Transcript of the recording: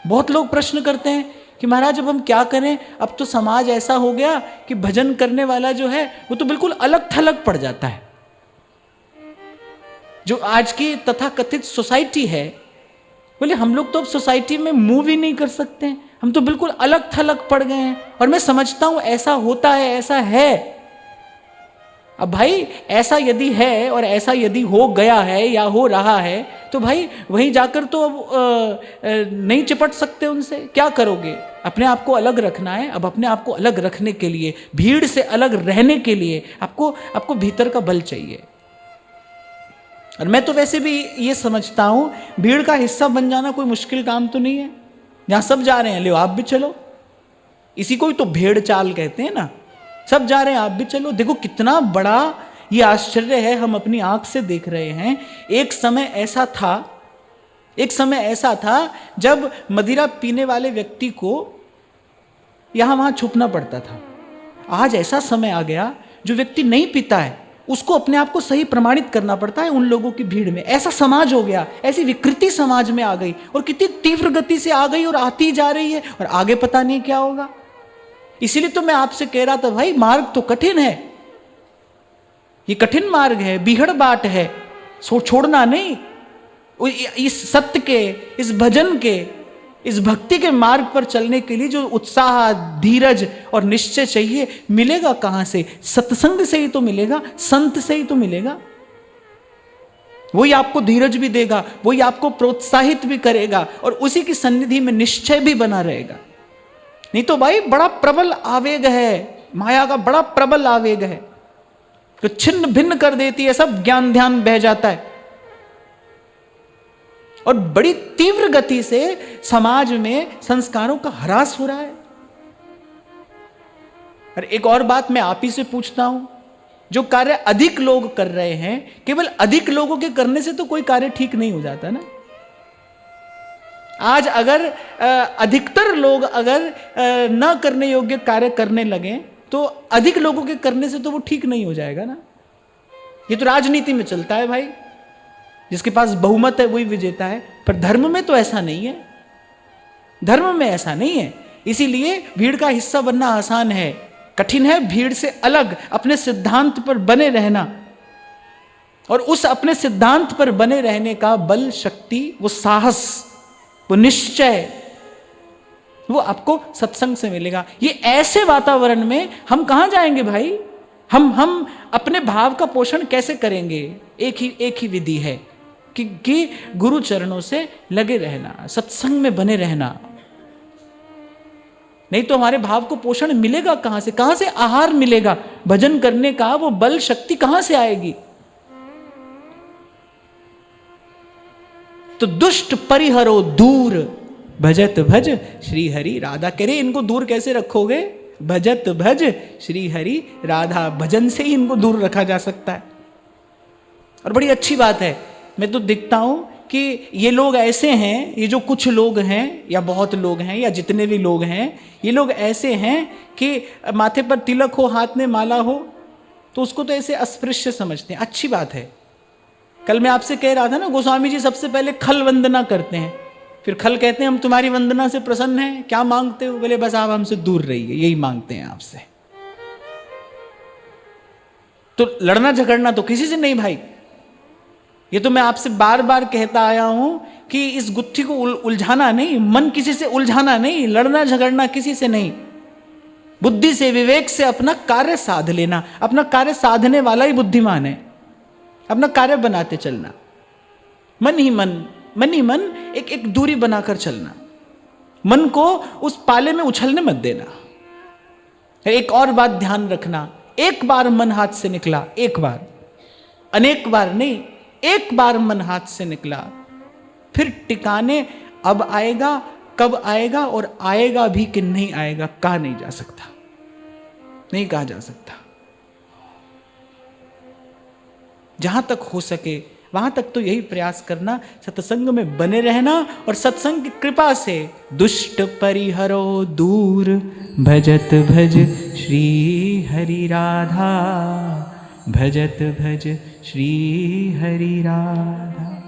बहुत लोग प्रश्न करते हैं कि महाराज अब हम क्या करें, अब तो समाज ऐसा हो गया कि भजन करने वाला जो है वो तो बिल्कुल अलग थलग पड़ जाता है। जो आज की तथाकथित सोसाइटी है, बोले हम लोग तो अब सोसाइटी में मूव ही नहीं कर सकते हैं, हम तो बिल्कुल अलग थलग पड़ गए हैं। और मैं समझता हूं ऐसा होता है, ऐसा है। अब भाई ऐसा यदि है और ऐसा यदि हो गया है या हो रहा है तो भाई वहीं जाकर तो अब नहीं चिपट सकते उनसे, क्या करोगे? अपने आप को अलग रखना है। अब अपने आप को अलग रखने के लिए, भीड़ से अलग रहने के लिए आपको भीतर का बल चाहिए। और मैं तो वैसे भी ये समझता हूं भीड़ का हिस्सा बन जाना कोई मुश्किल काम तो नहीं है। जहां सब जा रहे हैं ले आप भी चलो, इसी को ही तो भेड़ चाल कहते हैं ना। सब जा रहे हैं आप भी चलो। देखो कितना बड़ा ये आश्चर्य है, हम अपनी आंख से देख रहे हैं। एक समय ऐसा था जब मदिरा पीने वाले व्यक्ति को यहां वहां छुपना पड़ता था। आज ऐसा समय आ गया जो व्यक्ति नहीं पीता है उसको अपने आप को सही प्रमाणित करना पड़ता है उन लोगों की भीड़ में। ऐसा समाज हो गया, ऐसी विकृति समाज में आ गई और कितनी तीव्र गति से आ गई और आती जा रही है, और आगे पता नहीं क्या होगा। इसीलिए तो मैं आपसे कह रहा था भाई मार्ग तो कठिन है, ये कठिन मार्ग है, बीहड़ बाट है, सो छोड़ना नहीं। इस सत्य के, इस भजन के, इस भक्ति के मार्ग पर चलने के लिए जो उत्साह, धीरज और निश्चय चाहिए मिलेगा कहां से? सत्संग से ही तो मिलेगा, संत से ही तो मिलेगा। वही आपको धीरज भी देगा, वही आपको प्रोत्साहित भी करेगा और उसी की सन्निधि में निश्चय भी बना रहेगा। नहीं तो भाई बड़ा प्रबल आवेग है, माया का बड़ा प्रबल आवेग है, तो छिन्न भिन्न कर देती है, सब ज्ञान ध्यान बह जाता है और बड़ी तीव्र गति से समाज में संस्कारों का ह्रास हो रहा है। और एक और बात मैं आप ही से पूछता हूं, जो कार्य अधिक लोग कर रहे हैं, केवल अधिक लोगों के करने से तो कोई कार्य ठीक नहीं हो जाता ना। आज अगर अधिकतर लोग अगर न करने योग्य कार्य करने लगे तो अधिक लोगों के करने से तो वो ठीक नहीं हो जाएगा ना। ये तो राजनीति में चलता है भाई, जिसके पास बहुमत है वही विजेता है, पर धर्म में तो ऐसा नहीं है। धर्म में ऐसा नहीं है। इसीलिए भीड़ का हिस्सा बनना आसान है, कठिन है भीड़ से अलग अपने सिद्धांत पर बने रहना। और उस अपने सिद्धांत पर बने रहने का बल, शक्ति, वो साहस, वो निश्चय, वो आपको सत्संग से मिलेगा। ये ऐसे वातावरण में हम कहां जाएंगे भाई? हम अपने भाव का पोषण कैसे करेंगे? एक ही विधि है कि गुरु चरणों से लगे रहना, सत्संग में बने रहना। नहीं तो हमारे भाव को पोषण मिलेगा कहां से? कहां से आहार मिलेगा भजन करने का? वो बल शक्ति कहां से आएगी? तो दुष्ट परिहरो दूर भजत भज श्री हरि राधा। कह रहे इनको दूर कैसे रखोगे? भजत भज श्री हरि राधा, भजन से ही इनको दूर रखा जा सकता है। और बड़ी अच्छी बात है, मैं तो देखता हूं कि ये लोग ऐसे हैं, ये जो कुछ लोग हैं या बहुत लोग हैं या जितने भी लोग हैं, ये लोग ऐसे हैं कि माथे पर तिलक हो, हाथ में माला हो तो उसको तो ऐसे अस्पृश्य समझते हैं। अच्छी बात है। कल मैं आपसे कह रहा था ना, गोस्वामी जी सबसे पहले खल वंदना करते हैं, फिर खल कहते हैं हम तुम्हारी वंदना से प्रसन्न हैं, क्या मांगते हो? बोले बस आप हमसे दूर रहिए, यही मांगते हैं आपसे। तो लड़ना झगड़ना तो किसी से नहीं भाई। ये तो मैं आपसे बार बार कहता आया हूं कि इस गुत्थी को उलझाना नहीं, मन किसी से उलझाना नहीं, लड़ना झगड़ना किसी से नहीं। बुद्धि से, विवेक से अपना कार्य साध लेना। अपना कार्य साधने वाला ही बुद्धिमान है। अपना कार्य बनाते चलना, मन ही मन एक दूरी बनाकर चलना। मन को उस पाले में उछलने मत देना। एक और बात ध्यान रखना, एक बार मन हाथ से निकला, एक बार, अनेक बार नहीं, एक बार मन हाथ से निकला, फिर टिकाने अब आएगा, कब आएगा और आएगा भी कि नहीं आएगा कहा नहीं जा सकता, नहीं कहा जा सकता। जहां तक हो सके वहां तक तो यही प्रयास करना, सत्संग में बने रहना और सत्संग की कृपा से दुष्ट परिहरो दूर भजत भज श्री हरि राधा, भजत भज श्री हरि राधा।